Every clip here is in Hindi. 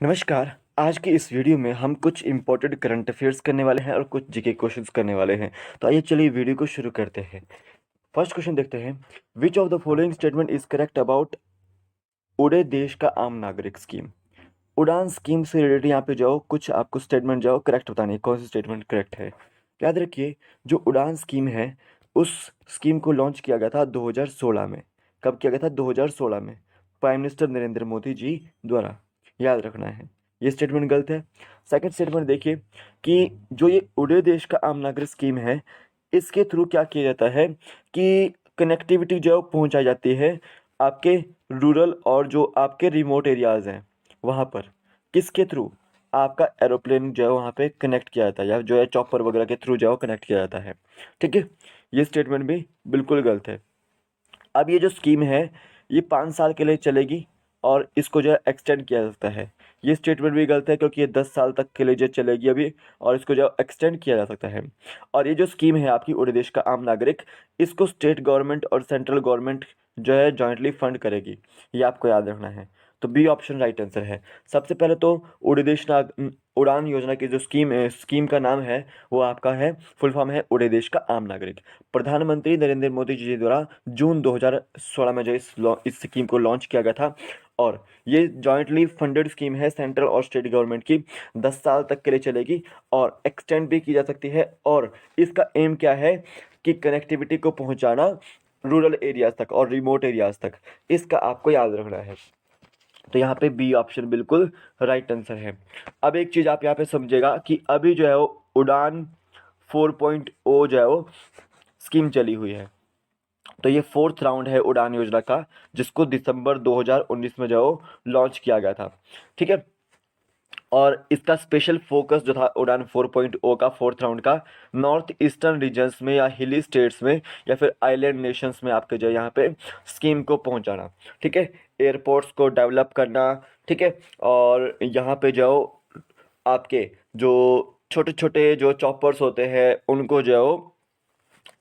नमस्कार। आज की इस वीडियो में हम कुछ इम्पोर्टेंट करंट अफेयर्स करने वाले हैं और कुछ जीके क्वेश्चंस करने वाले हैं। तो आइए चलिए वीडियो को शुरू करते हैं। फर्स्ट क्वेश्चन देखते हैं। विच of the following statement is correct about उड़े देश का आम नागरिक स्कीम। उड़ान स्कीम से रिलेटेड यहाँ पे जाओ, कुछ आपको स्टेटमेंट जाओ करेक्ट बतानी है, कौन सी स्टेटमेंट करेक्ट है। याद रखिए, जो उड़ान स्कीम है उस स्कीम को लॉन्च किया गया था 2016 में। कब किया गया था? 2016 में, प्राइम मिनिस्टर नरेंद्र मोदी जी द्वारा। याद रखना है, ये स्टेटमेंट गलत है। सेकंड स्टेटमेंट देखिए कि जो ये उड़े देश का आम नागरिक स्कीम है, इसके थ्रू क्या किया जाता है कि कनेक्टिविटी जो है वो पहुंचाई जाती है आपके रूरल और जो आपके रिमोट एरियाज़ हैं वहाँ पर। किसके थ्रू? आपका एरोप्लेन जो है वहाँ पे कनेक्ट किया जाता है, या जो है चॉपर वगैरह के थ्रू जो है कनेक्ट किया जाता है। ठीक है, ये स्टेटमेंट भी बिल्कुल गलत है। अब ये जो स्कीम है ये 5 साल के लिए चलेगी और इसको जो है एक्सटेंड किया जा सकता है। ये स्टेटमेंट भी गलत है क्योंकि ये 10 साल तक के लिए जो चलेगी अभी, और इसको जो एक्सटेंड किया जा सकता है। और ये जो स्कीम है आपकी उड़े देश का आम नागरिक, इसको स्टेट गवर्नमेंट और सेंट्रल गवर्नमेंट जो है जॉइंटली फंड करेगी। ये आपको याद रखना है। तो बी ऑप्शन राइट आंसर है। सबसे पहले तो उड़ान योजना की जो स्कीम है, स्कीम का नाम है वो आपका है, फुल फॉर्म है उड़े देश का आम नागरिक। प्रधानमंत्री नरेंद्र मोदी जी द्वारा जून 2016 में जो इस स्कीम को लॉन्च किया गया था, और ये जॉइंटली फंडेड स्कीम है सेंट्रल और स्टेट गवर्नमेंट की। 10 साल तक के लिए चलेगी और एक्सटेंड भी की जा सकती है। और इसका एम क्या है कि कनेक्टिविटी को पहुंचाना रूरल एरियाज तक और रिमोट एरियाज तक। इसका आपको याद रखना है। तो यहाँ पे बी ऑप्शन बिल्कुल राइट आंसर है। अब एक चीज़ आप यहाँ पे समझिएगा कि अभी जो है वो उड़ान 4.0 जो है वो स्कीम चली हुई है। तो ये फोर्थ राउंड है उड़ान योजना का, जिसको दिसंबर 2019 में जो लॉन्च किया गया था। ठीक है, और इसका स्पेशल फोकस जो था उड़ान 4.0 का फोर्थ राउंड का, नॉर्थ ईस्टर्न रीजन्स में या हिली स्टेट्स में या फिर आइलैंड नेशंस में आपके जो यहाँ पे स्कीम को पहुँचाना। ठीक है, एयरपोर्ट्स को डेवलप करना। ठीक है, और यहाँ पे जो आपके जो छोटे छोटे जो चॉपर्स होते हैं उनको जो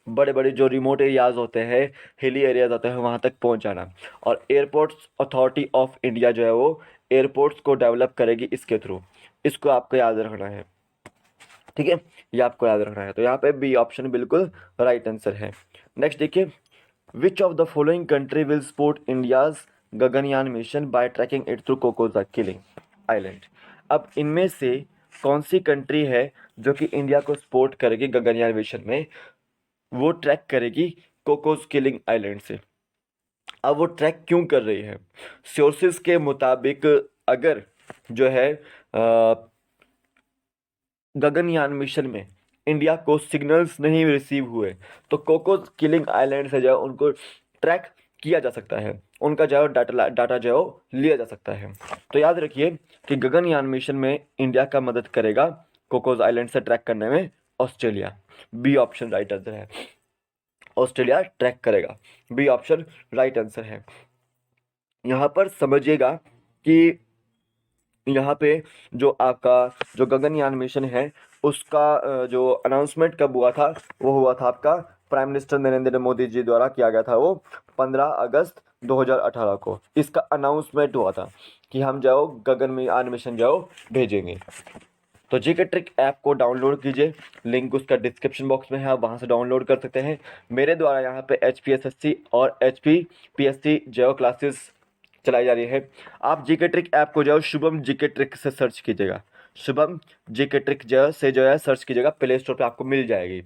बड़े बड़े जो रिमोट एरियाज होते हैं, हिली एरियाज होते हैं, वहाँ तक पहुँचाना। और एयरपोर्ट्स अथॉरिटी ऑफ इंडिया जो है वो एयरपोर्ट्स को डेवलप करेगी इसके थ्रू। इसको आपको याद रखना है। ठीक है, ये आपको याद रखना है। तो यहाँ पे बी ऑप्शन बिल्कुल राइट आंसर है। नेक्स्ट देखिए, which of the following country will support India's Gaganyaan mission by tracking it through Cocos Keeling island. अब इनमें से कौन सी कंट्री है जो कि इंडिया को सपोर्ट करेगी गगनयान मिशन में, वो ट्रैक करेगी कोकोस किलिंग आइलैंड से। अब वो ट्रैक क्यों कर रही है? सोर्सेज के मुताबिक अगर जो है गगनयान मिशन में इंडिया को सिग्नल्स नहीं रिसीव हुए, तो कोकोस किलिंग आइलैंड से जो है उनको ट्रैक किया जा सकता है, उनका जो है डाटा डाटा जो है लिया जा सकता है। तो याद रखिए कि गगनयान मिशन में इंडिया का मदद करेगा कोकोस आइलैंड से ट्रैक करने में Australia. B option right answer है, ऑस्ट्रेलिया ट्रैक करेगा। बी ऑप्शन राइट आंसर है। यहाँ पर समझिएगा कि यहाँ पे जो आपका जो गगनयान मिशन है उसका जो अनाउंसमेंट कब हुआ था, वो हुआ था आपका प्राइम मिनिस्टर नरेंद्र मोदी जी द्वारा किया गया था, वो 15 अगस्त 2018 को इसका अनाउंसमेंट हुआ था कि हम जाओ गगनयान मिशन जाओ भेजेंगे। तो जीके ट्रिक ऐप को डाउनलोड कीजिए, लिंक उसका डिस्क्रिप्शन बॉक्स में है, आप वहाँ से डाउनलोड कर सकते हैं। मेरे द्वारा यहाँ पे HPSSC और HPPSC जो क्लासेस चलाई जा रही है। आप जीके ट्रिक ऐप को जो शुभम जीके ट्रिक से सर्च कीजिएगा, शुभम जीके ट्रिक जो है सर्च कीजिएगा, प्ले स्टोर पे आपको मिल जाएगी।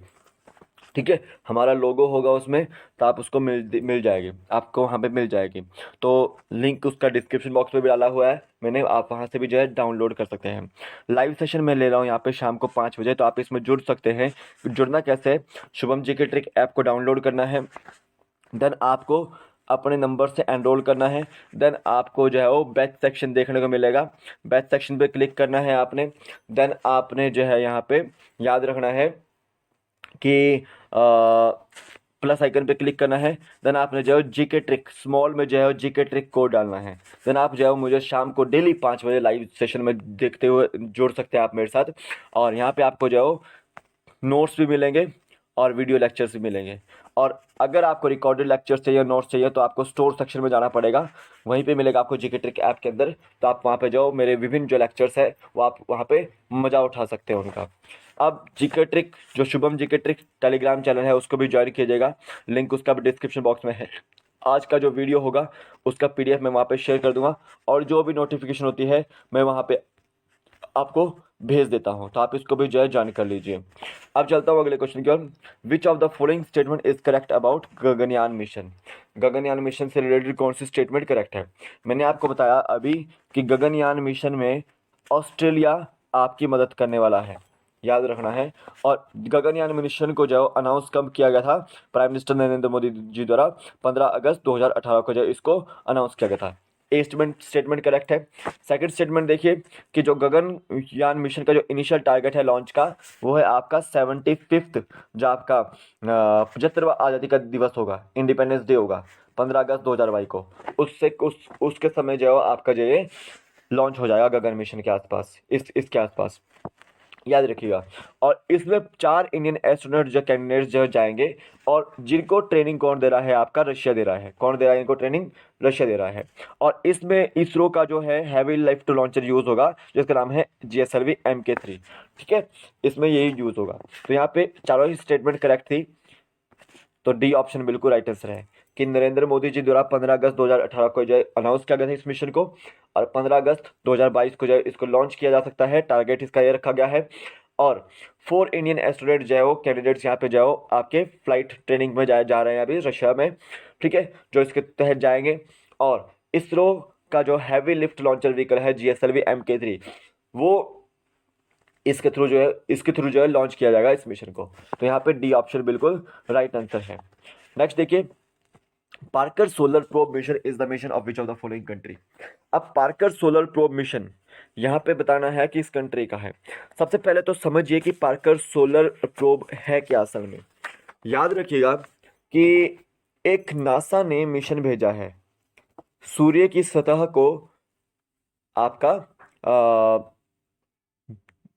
ठीक है, हमारा लोगो होगा उसमें, तो आप उसको मिल जाएगी, आपको वहाँ पे मिल जाएगी। तो लिंक उसका डिस्क्रिप्शन बॉक्स में भी डाला हुआ है मैंने, आप वहाँ से भी जो है डाउनलोड कर सकते हैं। लाइव सेशन में ले रहा हूँ यहाँ पे शाम को 5 बजे, तो आप इसमें जुड़ सकते हैं। जुड़ना कैसे है? शुभम जी के ट्रिक ऐप को डाउनलोड करना है, देन आपको अपने नंबर से एनरोल करना है, देन आपको जो है वो बैच सेक्शन देखने को मिलेगा। बैच सेक्शन पे क्लिक करना है आपने, देन आपने जो है यहाँ पे याद रखना है कि प्लस आइकन पे क्लिक करना है। देन आपने जो है जीके ट्रिक स्मॉल में जो है जीके ट्रिक कोड डालना है। देन आप जो है मुझे शाम को डेली 5 बजे लाइव सेशन में देखते हुए जुड़ सकते हैं आप मेरे साथ। और यहाँ पे आपको जो है नोट्स भी मिलेंगे और वीडियो लेक्चर्स भी मिलेंगे। और अगर आपको रिकॉर्डेड लेक्चर्स चाहिए, नोट्स चाहिए, तो आपको स्टोर सेक्शन में जाना पड़ेगा, वहीं पे मिलेगा आपको जीके ट्रिक ऐप के अंदर। तो आप वहाँ पे जाओ, मेरे विभिन्न जो लेक्चर्स है वो आप वहाँ पे मज़ा उठा सकते हैं उनका। अब जीके ट्रिक, जो Shubham GK trick Telegram channel है, उसको भी ज्वाइन कीजिएगा, लिंक उसका भी डिस्क्रिप्शन बॉक्स में है। आज का जो वीडियो होगा उसका पीडीएफ मैं वहाँ पे शेयर कर दूंगा, और जो भी नोटिफिकेशन होती है मैं वहाँ पे आपको भेज देता हूँ, तो आप इसको भी जो है ज्वाइन कर लीजिए। अब चलता हूँ अगले क्वेश्चन की ओर। Which of the following statement is correct about Gaganyaan mission? Gaganyaan mission से रिलेटेड कौन सी स्टेटमेंट करेक्ट है? मैंने आपको बताया अभी कि गगनयान मिशन में ऑस्ट्रेलिया आपकी मदद करने वाला है, याद रखना है। और गगनयान मिशन को जो अनाउंस कब किया गया था? प्राइम मिनिस्टर नरेंद्र मोदी जी द्वारा 15 अगस्त 2018 को जो इसको अनाउंस किया गया था। ए स्टेटमेंट करेक्ट है। सेकंड स्टेटमेंट देखिए कि जो गगनयान मिशन का जो इनिशियल टारगेट है लॉन्च का, वो है आपका 75th, जो आपका 75वां आज़ादी का दिवस होगा, इंडिपेंडेंस डे होगा 15 अगस्त 2022 को। उसके समय जो है आपका जो ये लॉन्च हो जाएगा गगन मिशन के आसपास, इसके आसपास, याद रखिएगा। और इसमें 4 इंडियन एस्ट्रोनॉट जो कैंडिडेट्स जो जाएंगे, और जिनको ट्रेनिंग कौन दे रहा है? आपका रशिया दे रहा है। कौन दे रहा है इनको ट्रेनिंग? रशिया दे रहा है। और इसमें इसरो का जो है heavy lift two launcher use होगा, जिसका नाम है GSLV Mk3। ठीक है, इसमें यही यूज होगा। तो यहाँ पे चारों ही स्टेटमेंट करेक्ट थी, तो डी ऑप्शन बिल्कुल राइट आंसर है कि नरेंद्र मोदी जी द्वारा 15 अगस्त 2018 को जो है अनाउंस किया गया था इस मिशन को, और 15 अगस्त 2022 को जो है इसको लॉन्च किया जा सकता है। टारगेट इसका ये रखा गया है। और 4 इंडियन एस्ट्रोनॉट जो है वो कैंडिडेट्स यहाँ पे जो आपके फ्लाइट ट्रेनिंग में जा रहे हैं अभी रशिया में, ठीक है, जो इसके तहत जाएंगे। और इसरो का जो हैवी लिफ्ट लॉन्चर व्हीकल है GSLV Mk3, वो इसके थ्रू जो है लॉन्च किया जाएगा इस मिशन को। तो यहाँ पे डी ऑप्शन बिल्कुल राइट आंसर है। नेक्स्ट देखिए, Parker solar probe mission is the mission of which of the following country? अब पार्कर सोलर प्रोब मिशन यहाँ पे बताना है कि इस कंट्री का है। सबसे पहले तो समझिए कि पार्कर सोलर प्रोब है क्या असल में। याद रखिएगा कि एक नासा ने मिशन भेजा है सूर्य की सतह को आपका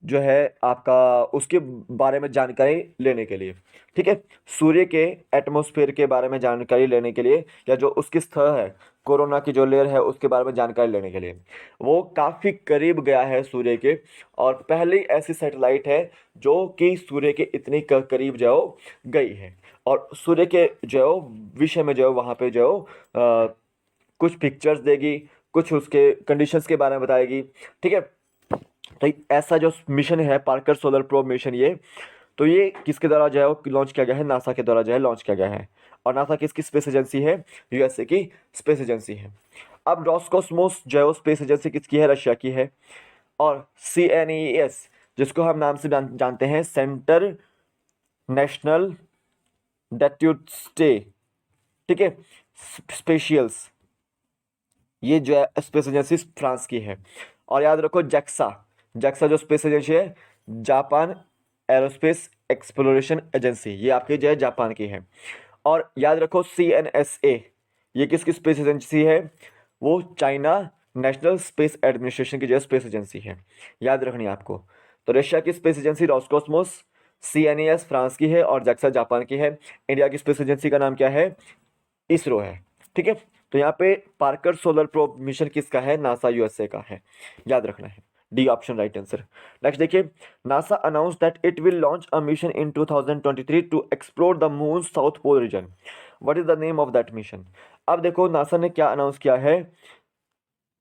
जो है आपका उसके बारे में जानकारी लेने के लिए, ठीक है, सूर्य के एटमॉस्फेयर के बारे में जानकारी लेने के लिए, या जो उसकी सतह है, कोरोना की जो लेयर है, उसके बारे में जानकारी लेने के लिए वो काफ़ी करीब गया है सूर्य के। और पहली ऐसी सैटेलाइट है जो कि सूर्य के इतनी करीब जो गई है, और सूर्य के जो विषय में जो वहाँ पे जो कुछ पिक्चर्स देगी, कुछ उसके कंडीशंस के बारे में बताएगी, ठीक है। तो ऐसा जो मिशन है पार्कर सोलर प्रोब मिशन, ये तो ये किसके द्वारा जो है लॉन्च किया गया है? नासा के द्वारा जो है लॉन्च किया गया है। और नासा किसकी स्पेस एजेंसी है? USA की स्पेस एजेंसी है। अब रोस्कोसमोस जो है स्पेस एजेंसी किसकी है? रशिया की है। और CNES, जिसको हम नाम से जानते हैं सेंटर नेशनल डेट्यूस्टे, ठीक है, स्पेशियल्स, ये जो है स्पेस एजेंसी फ्रांस की है। और याद रखो जैक्सा जो स्पेस एजेंसी है, जापान एरोस्पेस एक्सप्लोरेशन एजेंसी, ये आपकी जो है जापान की है। और याद रखो CNSA, ये किसकी स्पेस एजेंसी है? वो चाइना नेशनल स्पेस एडमिनिस्ट्रेशन की जो है स्पेस एजेंसी है, याद रखनी है आपको। तो रशिया की space agency Roscosmos, CNES France की है, और जैक्सा जापान की है। इंडिया की स्पेस एजेंसी का नाम क्या है? इसरो है, ठीक है। तो यहाँ पे पार्कर सोलर प्रोब मिशन किसका है? नासा USA का है, याद रखना है। D option right answer. Next देखिए, NASA announce that it will launch a mission in 2023 to explore the moon south pole region. What is the name of that mission? अब देखो नासा ने क्या अनाउंस किया है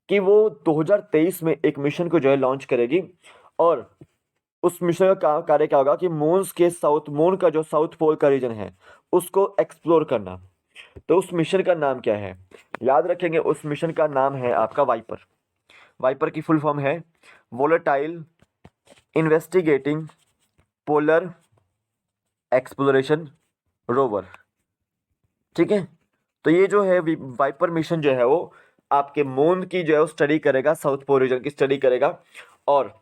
कि वो 2023 में एक मिशन को जो है लॉन्च करेगी, और उस मिशन का कार्य क्या होगा कि मून का जो साउथ पोल का रीजन है उसको एक्सप्लोर करना। तो उस मिशन का नाम क्या है? याद रखेंगे, उस मिशन का नाम है आपका वाइपर की फुल फॉर्म है volatile investigating polar exploration rover, ठीक है। तो ये जो है वाइपर मिशन जो है वो आपके मून की जो है स्टडी करेगा, साउथ पोल रीजन की स्टडी करेगा, और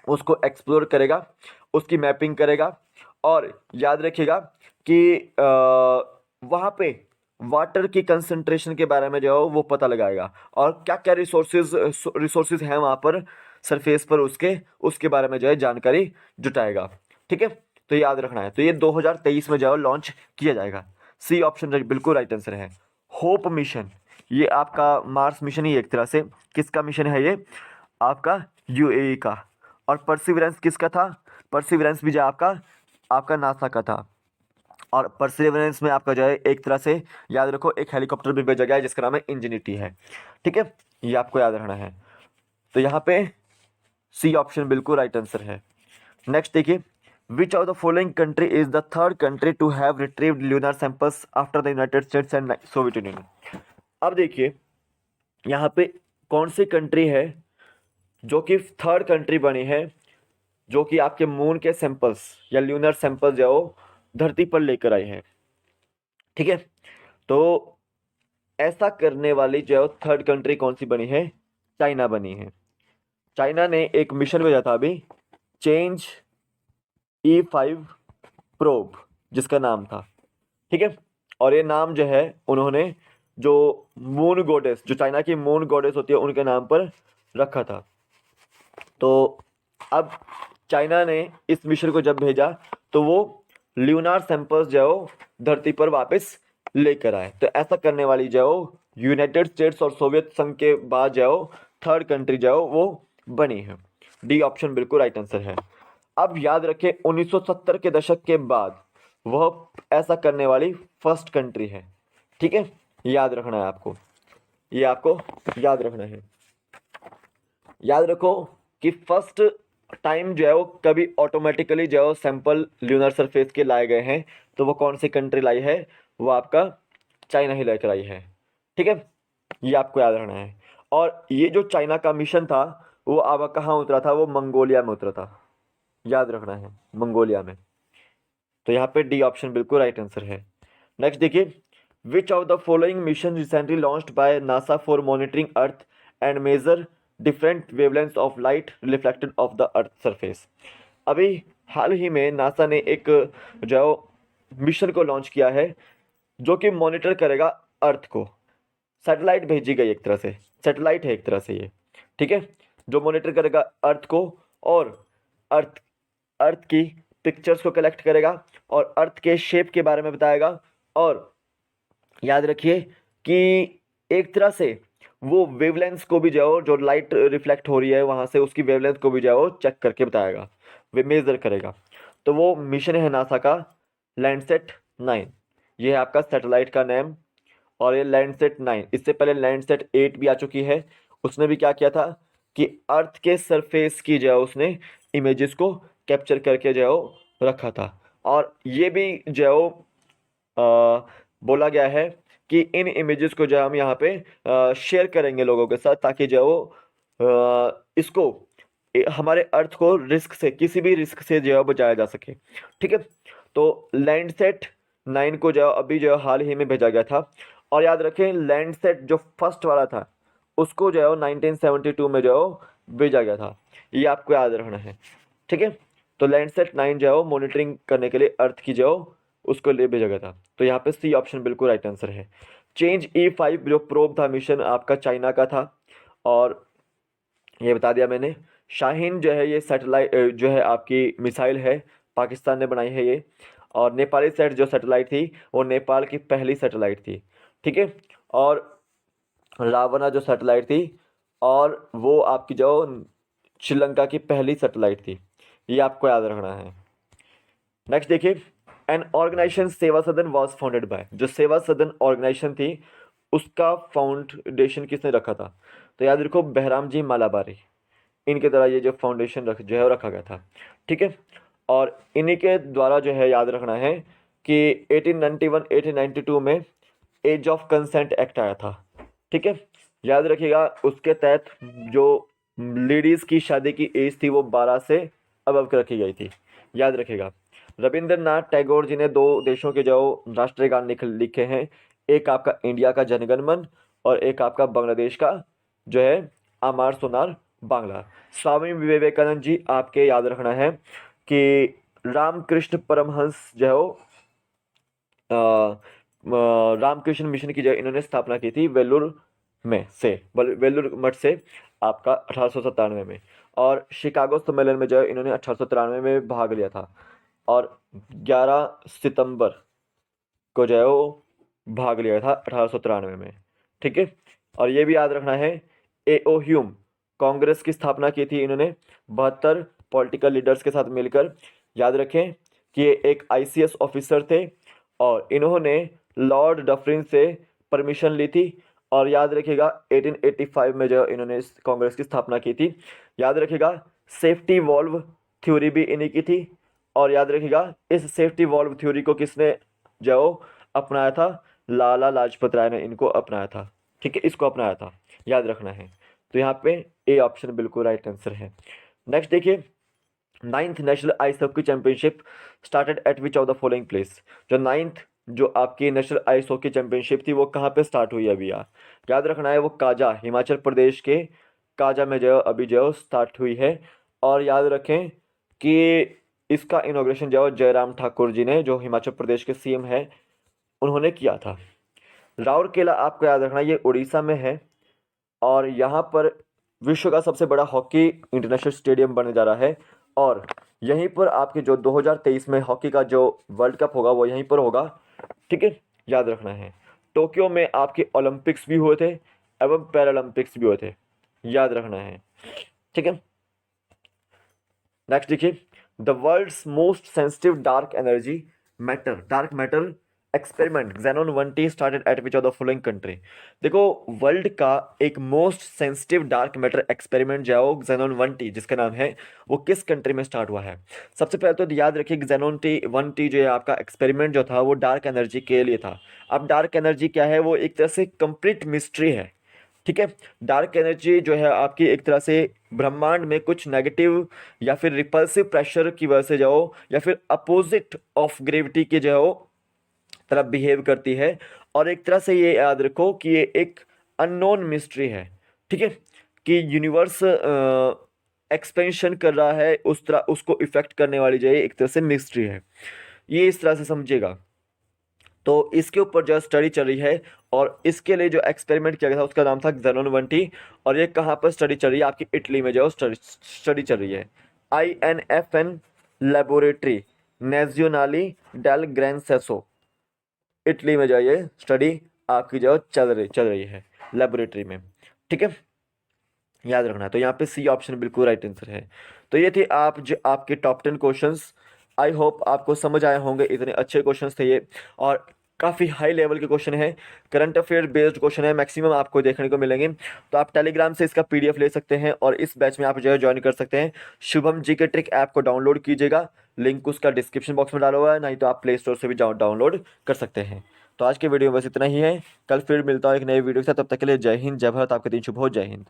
उसको एक्सप्लोर करेगा, उसकी मैपिंग करेगा। और याद रखिएगा कि वहाँ पे वाटर की कंसंट्रेशन के बारे में जो है वो पता लगाएगा, और क्या क्या रिसोर्सेज हैं वहाँ पर सरफेस पर, उसके बारे में जो है जानकारी जुटाएगा, ठीक है। तो याद रखना है। तो ये 2023 में जो है लॉन्च किया जाएगा। सी ऑप्शन बिल्कुल राइट आंसर है। होप मिशन, ये आपका मार्स मिशन ही एक तरह से। किसका मिशन है ये? आपका यूएई का। और परसिवरेंस किसका था? परसिवरेंस भी जो आपका आपका नासा का था। और परसिवरेंस में आपका जो है एक तरह से याद रखो एक हेलीकॉप्टर भी भेजा गया है जिसका नाम है इंजेनिटी है। ठीक है, ये आपको याद रखना है। तो यहाँ पे सी ऑप्शन बिल्कुल राइट आंसर है। नेक्स्ट देखिए, which of the following country is the third country to have retrieved lunar samples after the United States and Soviet Union. अब देखिए यहाँ पे कौन सी कंट्री है जो कि थर्ड कंट्री बनी है जो कि आपके मून के सैंपल्स या ल्यूनर सैंपल्स जो धरती पर लेकर आई है। ठीक है, तो ऐसा करने वाली जो थर्ड कंट्री कौन सी बनी है? चाइना बनी है। चाइना ने एक मिशन भेजा था अभी, चेंज E5 प्रोब जिसका नाम था। ठीक है, और ये नाम जो है उन्होंने जो मून गॉडेस, जो चाइना की मून गॉडेस होती है उनके नाम पर रखा था। तो अब चाइना ने इस मिशन को जब भेजा तो वो ल्यूनार सैंपल्स जो धरती पर वापस लेकर आए। तो ऐसा करने वाली जो यूनाइटेड स्टेट्स और सोवियत संघ के बाद जो थर्ड कंट्री जो वो बनी है। डी ऑप्शन बिल्कुल राइट आंसर है। अब याद रखें 1970 के दशक के बाद वह ऐसा करने वाली फर्स्ट कंट्री है। ठीक है, याद रखना है आपको, ये आपको याद रखना है। याद रखो कि फर्स्ट टाइम जो है वो कभी ऑटोमेटिकली जो है सैंपल ल्यूनर सरफेस के लाए गए हैं, तो वो कौन सी कंट्री लाई है? वो आपका चाइना ही लेकर आई है। ठीक है, ये आपको याद रखना है। और ये जो चाइना का मिशन था वो अब कहाँ उतरा था? वो मंगोलिया में उतरा था। याद रखना है, मंगोलिया में। तो यहाँ पे डी ऑप्शन बिल्कुल राइट आंसर है। नेक्स्ट देखिए, which of the following mission recently launched by NASA for monitoring earth and measure different wavelengths of light reflected off the earth surface. अभी हाल ही में नासा ने एक जो मिशन को लॉन्च किया है जो कि मॉनिटर करेगा अर्थ को। सैटेलाइट भेजी गई, एक तरह से सैटेलाइट है एक तरह से ये। ठीक है, जो मॉनिटर करेगा अर्थ को और अर्थ अर्थ की पिक्चर्स को कलेक्ट करेगा और अर्थ के शेप के बारे में बताएगा। और याद रखिए कि एक तरह से वो वेवलेंथ को भी जो लाइट रिफ्लेक्ट हो रही है वहाँ से उसकी वेवलेंथ को भी चेक करके बताएगा, वे मेजर करेगा। तो वो मिशन है नासा का लैंडसेट 9। ये है आपका सैटेलाइट का नेम। और ये लैंडसेट 9, इससे पहले लैंडसेट 8 भी आ चुकी है। उसने भी क्या किया था कि अर्थ के सरफेस की उसने इमेजेस को कैप्चर करके रखा था। और ये भी बोला गया है कि इन इमेजेस को हम यहाँ पे शेयर करेंगे लोगों के साथ, ताकि इसको हमारे अर्थ को रिस्क से, किसी भी रिस्क से बचाया जा सके। ठीक है, तो लैंडसेट 9 को अभी हाल ही में भेजा गया था। और याद रखें लैंडसेट जो फर्स्ट वाला था उसको 1972 में भेजा गया था, ये आपको याद रखना है। ठीक है, तो लैंडसेट 9 मॉनिटरिंग करने के लिए अर्थ की उसको ले भेजा गया था। तो यहाँ पे सी ऑप्शन बिल्कुल राइट आंसर है। चेंज E5 जो प्रोब था मिशन आपका चाइना का था। और ये बता दिया मैंने। शाहीन जो है ये सैटेलाइट जो है आपकी मिसाइल है, पाकिस्तान ने बनाई है ये। और नेपाली सेट जो सैटेलाइट थी वो नेपाल की पहली सैटेलाइट थी। ठीक है, और रावणा जो सैटेलाइट थी और वो आपकी श्रीलंका की पहली सैटेलाइट थी। ये आपको याद रखना है। नेक्स्ट देखिए, एन ऑर्गेनाइजेशन सेवा सदन वॉज फाउंडेड बाय, जो सेवा सदन ऑर्गेनाइजेशन थी उसका फाउंडेशन किसने रखा था? तो याद रखो बहराम जी मालाबारी, इनके द्वारा ये जो फाउंडेशन रखा गया था। ठीक है, और इन्हीं के द्वारा याद रखना है कि 1891 1892 में एज ऑफ कंसेंट एक्ट आया था। ठीक है, याद रखिएगा उसके तहत जो लेडीज़ की शादी की एज थी वो 12 से अबव रखी गई थी। याद रखिएगा रविंद्रनाथ टैगोर जी ने 2 देशों के राष्ट्रीय गान लिखे हैं, एक आपका इंडिया का जनगण मन और एक आपका बांग्लादेश का आमार सोनार बांग्ला। स्वामी विवेकानंद जी आपके याद रखना है कि रामकृष्ण परमहंस रामकृष्ण मिशन की इन्होंने स्थापना की थी वेल्लूर वेल्लूर मठ से आपका 1897 में। और शिकागो सम्मेलन में इन्होंने 1893 में भाग लिया था। और 11 सितंबर को जो है वो भाग लिया था 1893 में। ठीक है, और ये भी याद रखना है, ए.ओ. ह्यूम, कांग्रेस की स्थापना की थी इन्होंने 72 पॉलिटिकल लीडर्स के साथ मिलकर। याद रखें कि ये एक आईसीएस ऑफिसर थे और इन्होंने लॉर्ड डफरिन से परमिशन ली थी। और याद रखिएगा 1885 में जो इन्होंने इस कांग्रेस की स्थापना की थी। याद रखिएगा सेफ्टी वॉल्व थ्योरी भी इन्हीं की थी। और याद रखिएगा इस सेफ्टी वॉल्व थ्योरी को किसने जो अपनाया था, लाला लाजपत राय ने इनको अपनाया था। ठीक है, इसको अपनाया था, याद रखना है। तो यहाँ पे ए ऑप्शन बिल्कुल राइट आंसर है। नेक्स्ट देखिए, 9th national ice hockey championship started at which of the following place. जो 9th जो आपकी नेशनल आइस हॉकी चैंपियनशिप थी वो कहाँ पे स्टार्ट हुई अभी याद रखना है, वो काजा, हिमाचल प्रदेश के काजा में जो अभी जो स्टार्ट हुई है। और याद रखें कि इसका इनॉग्रेशन जो जयराम ठाकुर जी ने, जो हिमाचल प्रदेश के सीएम है, उन्होंने किया था। राउरकेला आपको याद रखना ये उड़ीसा में है और यहाँ पर विश्व का सबसे बड़ा हॉकी इंटरनेशनल स्टेडियम बनने जा रहा है। और यहीं पर आपके जो 2023 में हॉकी का जो वर्ल्ड कप होगा वो यहीं पर होगा। ठीक है, याद रखना है। टोक्यो में आपके ओलंपिक्स भी हुए थे एवं पैरालंपिक्स भी हुए थे, याद रखना है। ठीक है, नेक्स्ट देखिए, the world's most sensitive dark matter experiment xenon 1t started at which of the following country. देखो, वर्ल्ड का एक most sensitive dark matter experiment जो है xenon 1t जिसका नाम है, वो किस कंट्री में स्टार्ट हुआ है। सबसे पहले तो याद रखिए xenon 1t जो है आपका एक्सपेरिमेंट जो था वो डार्क एनर्जी के लिए था। अब डार्क एनर्जी क्या है, वो एक तरह से कंप्लीट मिस्ट्री है। ठीक है, डार्क एनर्जी जो है आपकी एक तरह से ब्रह्मांड में कुछ नेगेटिव या फिर रिपल्सिव प्रेशर की वजह से जो या फिर अपोजिट ऑफ ग्रेविटी के जो तरफ बिहेव करती है। और एक तरह से ये याद रखो कि ये एक अननोन मिस्ट्री है। ठीक है, कि यूनिवर्स एक्सपेंशन कर रहा है, उस तरह उसको इफेक्ट करने वाली जो है एक तरह से मिस्ट्री है, ये इस तरह से समझिएगा। तो इसके ऊपर जो स्टडी चल रही है और इसके लिए जो एक्सपेरिमेंट किया गया था उसका नाम था xenon 1t। और ये कहाँ पर स्टडी चल रही है, आपकी इटली में जो स्टडी चल रही है, INFN laboratory Nazionali del Gran Sasso, Italy में जो ये स्टडी आपकी जो चल रही है लेबोरेटरी में। ठीक है, याद रखना है। तो यहाँ पे सी ऑप्शन बिल्कुल राइट आंसर है। तो ये थे आप जो आपके टॉप 10 क्वेश्चंस। आई होप आपको समझ आए होंगे, इतने अच्छे क्वेश्चंस थे ये और काफ़ी हाई लेवल के क्वेश्चन है, करंट अफेयर बेस्ड क्वेश्चन है, मैक्सिमम आपको देखने को मिलेंगे। तो आप टेलीग्राम से इसका PDF ले सकते हैं और इस बैच में आप जो है ज्वाइन कर सकते हैं। शुभम जी के ट्रिक ऐप को डाउनलोड कीजिएगा, लिंक उसका डिस्क्रिप्शन बॉक्स में डाला हुआ है, नहीं तो आप प्ले स्टोर से भी डाउनलोड कर सकते हैं। तो आज के वीडियो में बस इतना ही है, कल फिर मिलता हूँ एक नए वीडियो के साथ। तब तक के लिए जय हिंद, जय भारत, आपके दिन शुभ हो, जय हिंद।